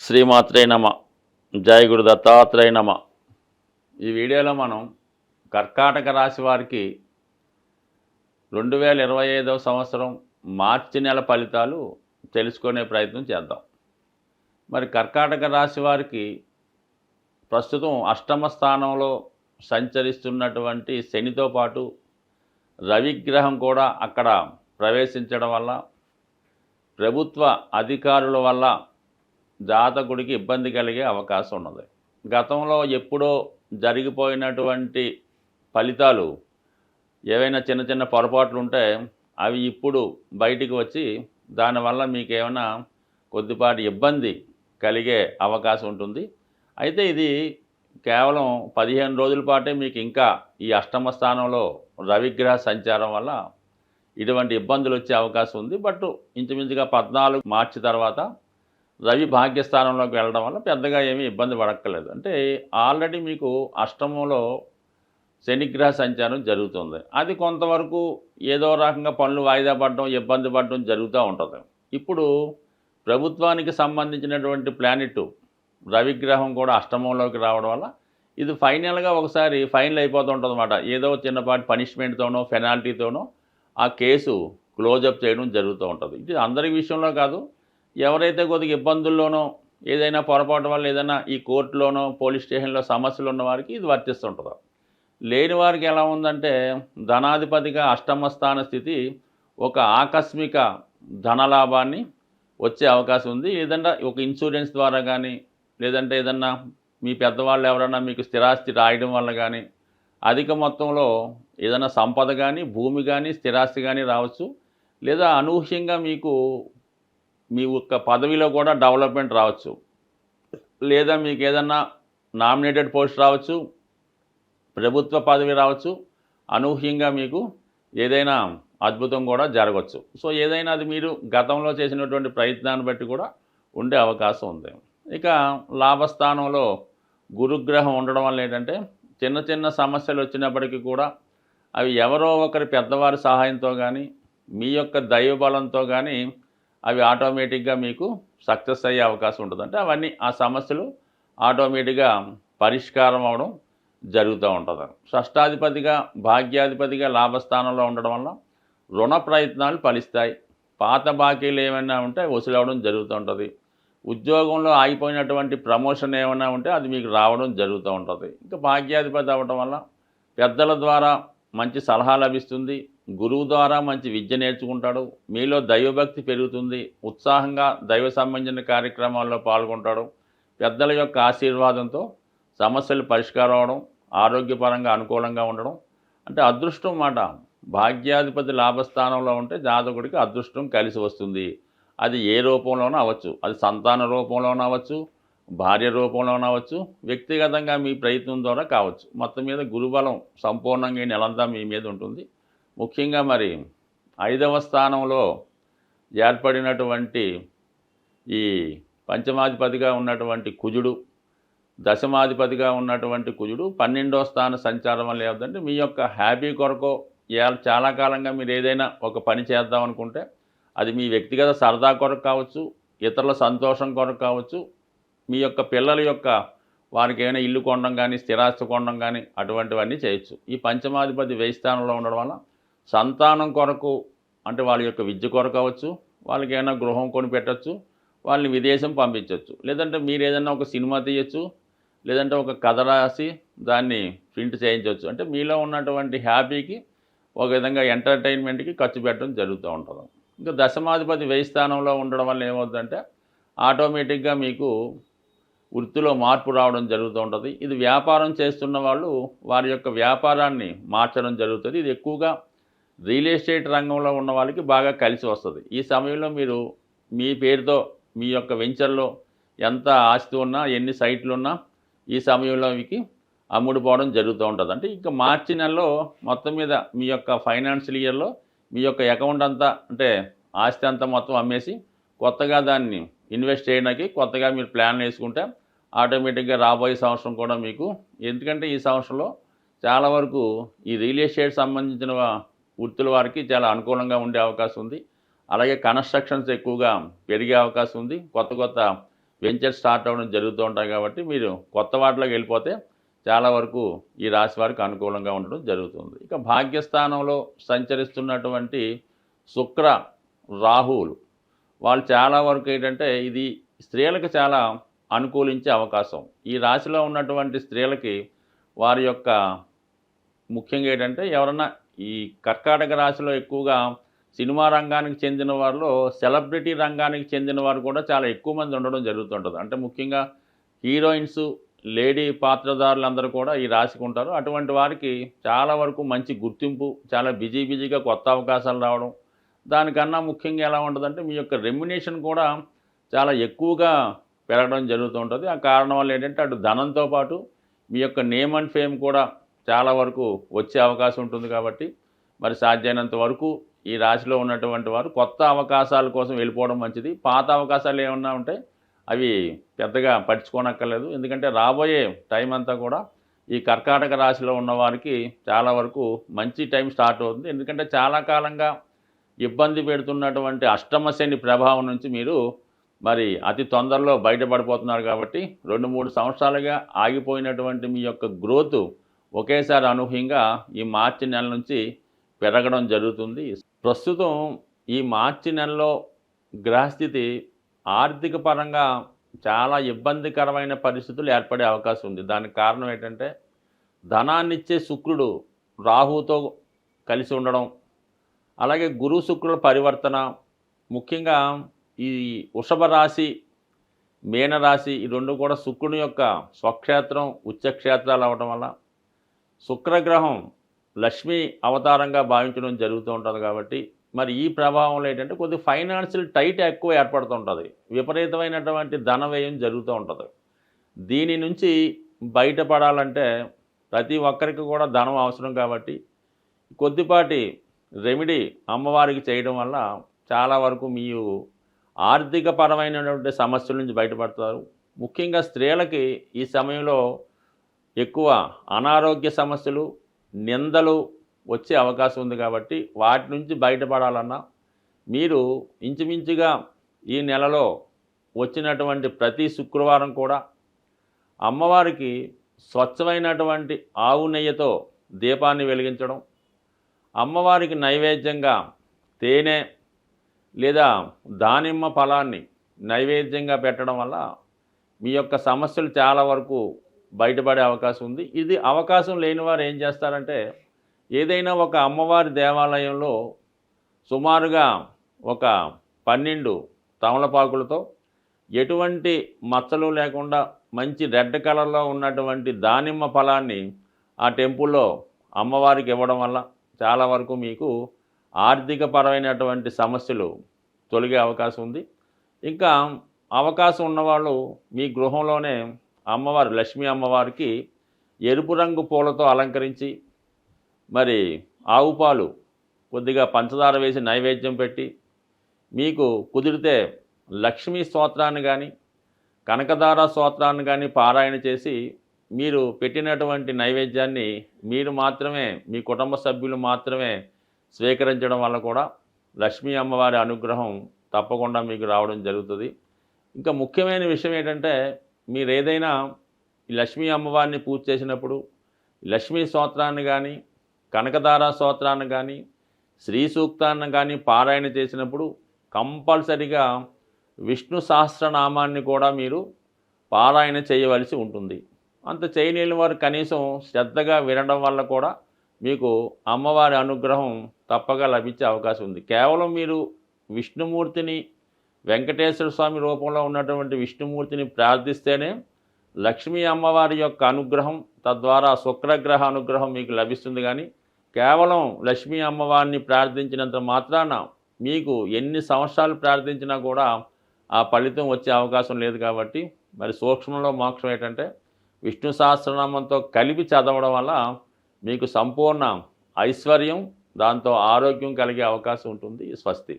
శ్రీమాత్రే నమ. జయ గురు దత్తాత్రేయ నమ. ఈ వీడియోలో మనం కర్కాటక రాశి వారికి 2025వ సంవత్సరం మార్చి నెల ఫలితాలు తెలుసుకునే ప్రయత్నం చేద్దాం. మరి కర్కాటక రాశి వారికి ప్రస్తుతం అష్టమ స్థానంలో సంచరిస్తున్నటువంటి శనితో పాటు రవిగ్రహం కూడా అక్కడ ప్రవేశించడం వల్ల ప్రభుత్వ అధికారుల వల్ల జాతకుడికి ఇబ్బంది కలిగే అవకాశం ఉన్నది. గతంలో ఎప్పుడో జరిగిపోయినటువంటి ఫలితాలు ఏవైనా చిన్న చిన్న పొరపాట్లు ఉంటే అవి ఇప్పుడు బయటికి వచ్చి దానివల్ల మీకు ఏమైనా కొద్దిపాటి ఇబ్బంది కలిగే అవకాశం ఉంటుంది. అయితే ఇది కేవలం 15 రోజుల పాటే మీకు ఇంకా ఈ అష్టమ స్థానంలో రవిగ్రహ సంచారం వల్ల ఇటువంటి ఇబ్బందులు వచ్చే అవకాశం ఉంది. బట్ ఇంచుమించుగా 14 మార్చి తర్వాత రవి భాగ్యస్థానంలోకి వెళ్ళడం వల్ల పెద్దగా ఏమీ ఇబ్బంది పడక్కర్లేదు. అంటే ఆల్రెడీ మీకు అష్టమంలో శనిగ్రహ సంచారం జరుగుతుంది. అది కొంతవరకు ఏదో రకంగా పనులు వాయిదా పడడం, ఇబ్బంది పడడం జరుగుతూ ఉంటుంది. ఇప్పుడు ప్రభుత్వానికి సంబంధించినటువంటి ప్లానెట్ రవిగ్రహం కూడా అష్టమంలోకి రావడం వల్ల ఇది ఫైనల్గా ఒకసారి ఫైనల్ అయిపోతుంటుంది అన్నమాట. ఏదో చిన్నపాటి పనిష్మెంట్తోనో పెనాల్టీతోనో ఆ కేసు క్లోజప్ చేయడం జరుగుతూ ఉంటుంది. ఇది అందరి విషయంలో కాదు, ఎవరైతే కొద్దిగా ఇబ్బందుల్లోనో ఏదైనా పొరపాటు వల్ల ఏదైనా ఈ కోర్టులోనో పోలీస్ స్టేషన్లో సమస్యలు ఉన్న వారికి ఇది వర్తిస్తుంటుంది. లేని వారికి ఎలా ఉందంటే ధనాధిపతిగా అష్టమ స్థాన స్థితి ఒక ఆకస్మిక ధనలాభాన్ని వచ్చే అవకాశం ఉంది. ఏదన్నా ఒక ఇన్సూరెన్స్ ద్వారా కానీ, లేదంటే ఏదన్నా మీ పెద్దవాళ్ళు ఎవరైనా మీకు స్థిరాస్తి రాయడం వల్ల కానీ అధిక మొత్తంలో ఏదైనా సంపద కానీ, భూమి కానీ, స్థిరాస్తి కానీ రావచ్చు. లేదా అనూహ్యంగా మీకు మీ యొక్క పదవిలో కూడా డెవలప్మెంట్ రావచ్చు. లేదా మీకు ఏదన్నా నామినేటెడ్ పోస్ట్ రావచ్చు, ప్రభుత్వ పదవి రావచ్చు. అనూహ్యంగా మీకు ఏదైనా అద్భుతం కూడా జరగవచ్చు. సో ఏదైనా అది మీరు గతంలో చేసినటువంటి ప్రయత్నాన్ని బట్టి కూడా ఉండే అవకాశం ఉంది. ఇక లాభస్థానంలో గురుగ్రహం ఉండడం వల్ల ఏంటంటే చిన్న చిన్న సమస్యలు వచ్చినప్పటికీ కూడా అవి ఎవరో ఒకరి పెద్దవారి సహాయంతో కానీ, మీ యొక్క దైవబలంతో కానీ అవి ఆటోమేటిక్గా మీకు సక్సెస్ అయ్యే అవకాశం ఉంటుంది. అంటే అవన్నీ ఆ సమస్యలు ఆటోమేటిక్గా పరిష్కారం అవడం జరుగుతూ ఉంటుంది. షష్టాధిపతిగా భాగ్యాధిపతిగా లాభస్థానంలో ఉండడం వల్ల రుణ ప్రయత్నాలు ఫలిస్తాయి. పాత బాకీలు ఏమైనా ఉంటే వసూలవడం జరుగుతూ ఉంటుంది. ఉద్యోగంలో ఆగిపోయినటువంటి ప్రమోషన్ ఏమైనా ఉంటే అది మీకు రావడం జరుగుతూ ఉంటుంది. ఇంకా భాగ్యాధిపతి అవ్వడం వల్ల పెద్దల ద్వారా మంచి సలహా లభిస్తుంది. గురువు ద్వారా మంచి విద్య నేర్చుకుంటాడు. మీలో దైవభక్తి పెరుగుతుంది. ఉత్సాహంగా దైవ సంబంధించిన కార్యక్రమాల్లో పాల్గొంటాడు. పెద్దల యొక్క ఆశీర్వాదంతో సమస్యలు పరిష్కారం అవడం, ఆరోగ్యపరంగా అనుకూలంగా ఉండడం. అంటే అదృష్టం మాట. భాగ్యాధిపతి లాభస్థానంలో ఉంటే జాతకుడికి అదృష్టం కలిసి వస్తుంది. అది ఏ రూపంలోనూ అవ్వచ్చు. అది సంతాన రూపంలోనూ అవ్వచ్చు, భార్య రూపంలోనూ అవ్వచ్చు, వ్యక్తిగతంగా మీ ప్రయత్నం ద్వారా కావచ్చు. మొత్తం మీద గురుబలం సంపూర్ణంగా ఈ నెలంతా మీ మీద ఉంటుంది. ముఖ్యంగా మరి 5వ స్థానంలో ఏర్పడినటువంటి ఈ పంచమాధిపతిగా ఉన్నటువంటి కుజుడు, దశమాధిపతిగా ఉన్నటువంటి కుజుడు 12వ స్థాన సంచారం వల్ల ఏమిటంటే మీ యొక్క హ్యాపీ కొరకో చాలా కాలంగా మీరు ఏదైనా ఒక పని చేద్దాం అనుకుంటే అది మీ వ్యక్తిగత సరదా కొరకు కావచ్చు, ఇతరుల సంతోషం కొరకు కావచ్చు, మీ యొక్క పిల్లల యొక్క వారికి ఏమైనా ఇల్లు కొనడం కానీ, స్థిరాస్తి కొనడం కానీ అటువంటివన్నీ చేయొచ్చు. ఈ పంచమాధిపతి వ్యయ స్థానంలో ఉండడం వల్ల సంతానం కొరకు అంటే వాళ్ళ యొక్క విద్య కొరకు కావచ్చు, వాళ్ళకి ఏమైనా గృహం కొని పెట్టచ్చు, వాళ్ళని విదేశం పంపించవచ్చు. లేదంటే మీరు ఏదైనా ఒక సినిమా తీయచ్చు, లేదంటే ఒక కథ రాసి దాన్ని ప్రింట్ చేయించవచ్చు. అంటే మీలో ఉన్నటువంటి హ్యాపీకి ఒక విధంగా ఎంటర్టైన్మెంట్కి ఖర్చు పెట్టడం జరుగుతూ ఉంటుంది. ఇంకా దశమాధిపతి వ్యయ స్థానంలో ఉండడం వల్ల ఏమవుతుందంటే ఆటోమేటిక్గా మీకు వృత్తిలో మార్పు రావడం జరుగుతూ ఉంటుంది. ఇది వ్యాపారం చేస్తున్న వాళ్ళు వారి యొక్క వ్యాపారాన్ని మార్చడం జరుగుతుంది. ఇది ఎక్కువగా రియల్ ఎస్టేట్ రంగంలో ఉన్న వాళ్ళకి బాగా కలిసి వస్తుంది. ఈ సమయంలో మీరు మీ పేరుతో మీ యొక్క వెంచర్లో ఎంత ఆస్తి ఉన్నా, ఎన్ని సైట్లు ఉన్నా ఈ సమయంలో మీకు అమ్ముడుపోవడం జరుగుతూ ఉంటుంది. అంటే ఇంకా మార్చి నెలలో మొత్తం మీద మీ యొక్క ఫైనాన్షియల్ ఇయర్లో మీ యొక్క అకౌంట్ అంతా అంటే ఆస్తి అంతా మొత్తం అమ్మేసి కొత్తగా దాన్ని ఇన్వెస్ట్ చేయడానికి కొత్తగా మీరు ప్లాన్ వేసుకుంటే ఆటోమేటిక్గా రాబోయే సంవత్సరం కూడా మీకు, ఎందుకంటే ఈ సంవత్సరంలో చాలా వరకు ఈ రియల్ ఎస్టేట్ సంబంధించిన వృత్తుల వారికి చాలా అనుకూలంగా ఉండే అవకాశం ఉంది. అలాగే కన్స్ట్రక్షన్స్ ఎక్కువగా పెరిగే అవకాశం ఉంది. కొత్త కొత్త వెంచర్ స్టార్ట్ అవ్వడం జరుగుతూ ఉంటాయి కాబట్టి మీరు కొత్త వాటిలోకి వెళ్ళిపోతే చాలా వరకు ఈ రాశి వారికి అనుకూలంగా ఉండడం జరుగుతుంది. ఇక భాగ్యస్థానంలో సంచరిస్తున్నటువంటి శుక్ర, రాహువులు వాళ్ళు చాలా వరకు ఏంటంటే ఇది స్త్రీలకు చాలా అనుకూలించే అవకాశం. ఈ రాశిలో ఉన్నటువంటి స్త్రీలకి వారి యొక్క ముఖ్యంగా ఏంటంటే ఎవరన్నా ఈ కర్కాటక రాశిలో ఎక్కువగా సినిమా రంగానికి చెందిన వారిలో సెలబ్రిటీ రంగానికి చెందిన వారు కూడా చాలా ఎక్కువ మంది ఉండడం జరుగుతుంటుంది. అంటే ముఖ్యంగా హీరోయిన్స్, లేడీ పాత్రధారులందరూ కూడా ఈ రాశికి ఉంటారు. అటువంటి వారికి చాలా వరకు మంచి గుర్తింపు, చాలా బిజీగా కొత్త అవకాశాలు రావడం, దానికన్నా ముఖ్యంగా ఎలా ఉంటుందంటే మీ యొక్క రెమ్యునేషన్ కూడా చాలా ఎక్కువగా పెరగడం జరుగుతూ ఉంటుంది. ఆ కారణం వల్ల ఏంటంటే అటు ధనంతో పాటు మీ యొక్క నేమ్ అండ్ ఫేమ్ కూడా చాలా వరకు వచ్చే అవకాశం ఉంటుంది. కాబట్టి మరి సాధ్యమైనంత వరకు ఈ రాశిలో ఉన్నటువంటి వారు కొత్త అవకాశాల కోసం వెళ్ళిపోవడం మంచిది. పాత అవకాశాలు ఏమన్నా ఉంటే అవి పెద్దగా పట్టించుకోనక్కర్లేదు. ఎందుకంటే రాబోయే టైం అంతా కూడా ఈ కర్కాటక రాశిలో ఉన్నవారికి చాలా వరకు మంచి టైం స్టార్ట్ అవుతుంది. ఎందుకంటే చాలా కాలంగా ఇబ్బంది పెడుతున్నటువంటి అష్టమ శని ప్రభావం నుంచి మీరు మరి అతి తొందరలో బయటపడిపోతున్నారు. కాబట్టి 2-3 సంవత్సరాలుగా ఆగిపోయినటువంటి మీ యొక్క గ్రోత్ ఒకేసారి అనూహ్యంగా ఈ మార్చి నెల నుంచి పెరగడం జరుగుతుంది. ప్రస్తుతం ఈ మార్చి నెలలో గ్రహస్థితి ఆర్థిక పరంగా చాలా ఇబ్బందికరమైన పరిస్థితులు ఏర్పడే అవకాశం ఉంది. దానికి కారణం ఏంటంటే ధనాన్నిచ్చే శుక్రుడు రాహుతో కలిసి ఉండడం, అలాగే గురు శుక్రుల పరివర్తన, ముఖ్యంగా ఈ వృషభ రాశి, మీనరాశి ఈ రెండు కూడా శుక్రుని యొక్క స్వక్షేత్రం, ఉచ్చక్షేత్రాలు అవ్వడం వల్ల శుక్రగ్రహం లక్ష్మీ అవతారంగా భావించడం జరుగుతూ ఉంటుంది. కాబట్టి మరి ఈ ప్రభావంలో ఏంటంటే కొద్దిగా ఫైనాన్షియల్ టైట్ ఎక్కువ ఏర్పడుతుంటుంది. విపరీతమైనటువంటి ధన వ్యయం జరుగుతూ ఉంటుంది. దీని నుంచి బయటపడాలంటే ప్రతి ఒక్కరికి కూడా ధనం అవసరం. కాబట్టి కొద్దిపాటి రెమెడీ అమ్మవారికి చేయడం వల్ల చాలా వరకు మీరు ఆర్థిక పరమైనటువంటి సమస్యల నుంచి బయటపడతారు. ముఖ్యంగా స్త్రీలకి ఈ సమయంలో ఎక్కువ అనారోగ్య సమస్యలు, నిందలు వచ్చే అవకాశం ఉంది. కాబట్టి వాటి నుంచి బయటపడాలన్నా మీరు ఇంచుమించుగా ఈ నెలలో వచ్చినటువంటి ప్రతి శుక్రవారం కూడా అమ్మవారికి స్వచ్ఛమైనటువంటి ఆవు నెయ్యితో దీపాన్ని వెలిగించడం, అమ్మవారికి నైవేద్యంగా తేనె లేదా దానిమ్మ ఫలాన్ని నైవేద్యంగా పెట్టడం వల్ల మీ యొక్క సమస్యలు చాలా వరకు బయటపడే అవకాశం ఉంది. ఇది అవకాశం లేని వారు ఏం చేస్తారంటే ఏదైనా ఒక అమ్మవారి దేవాలయంలో సుమారుగా ఒక 12 తమలపాకులతో ఎటువంటి మచ్చలు లేకుండా మంచి రెడ్ కలర్లో ఉన్నటువంటి దానిమ్మ ఫలాన్ని ఆ టెంపుల్లో అమ్మవారికి ఇవ్వడం వల్ల చాలా వరకు మీకు ఆర్థిక పరమైనటువంటి సమస్యలు తొలగే అవకాశం ఉంది. ఇంకా అవకాశం ఉన్నవాళ్ళు మీ గృహంలోనే అమ్మవారు లక్ష్మీ అమ్మవారికి ఎరుపు రంగు పూలతో అలంకరించి మరి ఆవు పాలు కొద్దిగా పంచదార వేసి నైవేద్యం పెట్టి మీకు కుదిరితే లక్ష్మీ స్తోత్రాన్ని కానీ కనకదార స్తోత్రాన్ని కానీ పారాయణ చేసి మీరు పెట్టినటువంటి నైవేద్యాన్ని మీరు మాత్రమే, మీ కుటుంబ సభ్యులు మాత్రమే స్వీకరించడం వల్ల కూడా లక్ష్మీ అమ్మవారి అనుగ్రహం తప్పకుండా మీకు రావడం జరుగుతుంది. ఇంకా ముఖ్యమైన విషయం ఏంటంటే మీరు ఏదైనా ఈ లక్ష్మీ అమ్మవారిని పూజ చేసినప్పుడు లక్ష్మీ స్తోత్రాన్ని కానీ కనకదార స్తోత్రాన్ని కానీ శ్రీ సూక్తాన్ని కానీ పారాయణ చేసినప్పుడు కంపల్సరిగా విష్ణు సహస్రనామాన్ని కూడా మీరు పారాయణ చేయవలసి ఉంటుంది. అంత చేయలేని వారు కనీసం శ్రద్ధగా వినడం వల్ల కూడా మీకు అమ్మవారి అనుగ్రహం తప్పగా లభించే అవకాశం ఉంది. కేవలం మీరు విష్ణుమూర్తిని, వెంకటేశ్వర స్వామి రూపంలో ఉన్నటువంటి విష్ణుమూర్తిని ప్రార్థిస్తేనే లక్ష్మీ అమ్మవారి యొక్క అనుగ్రహం, తద్వారా శుక్రగ్రహ అనుగ్రహం మీకు లభిస్తుంది. కానీ కేవలం లక్ష్మీ అమ్మవారిని ప్రార్థించినంత మాత్రాన మీకు ఎన్ని సంవత్సరాలు ప్రార్థించినా కూడా ఆ ఫలితం వచ్చే అవకాశం లేదు. కాబట్టి మరి సూక్ష్మంలో మోక్షం ఏంటంటే విష్ణు సహస్రనామంతో కలిపి చదవడం వల్ల మీకు సంపూర్ణ ఐశ్వర్యం, దాంతో ఆరోగ్యం కలిగే అవకాశం ఉంటుంది. స్వస్తి.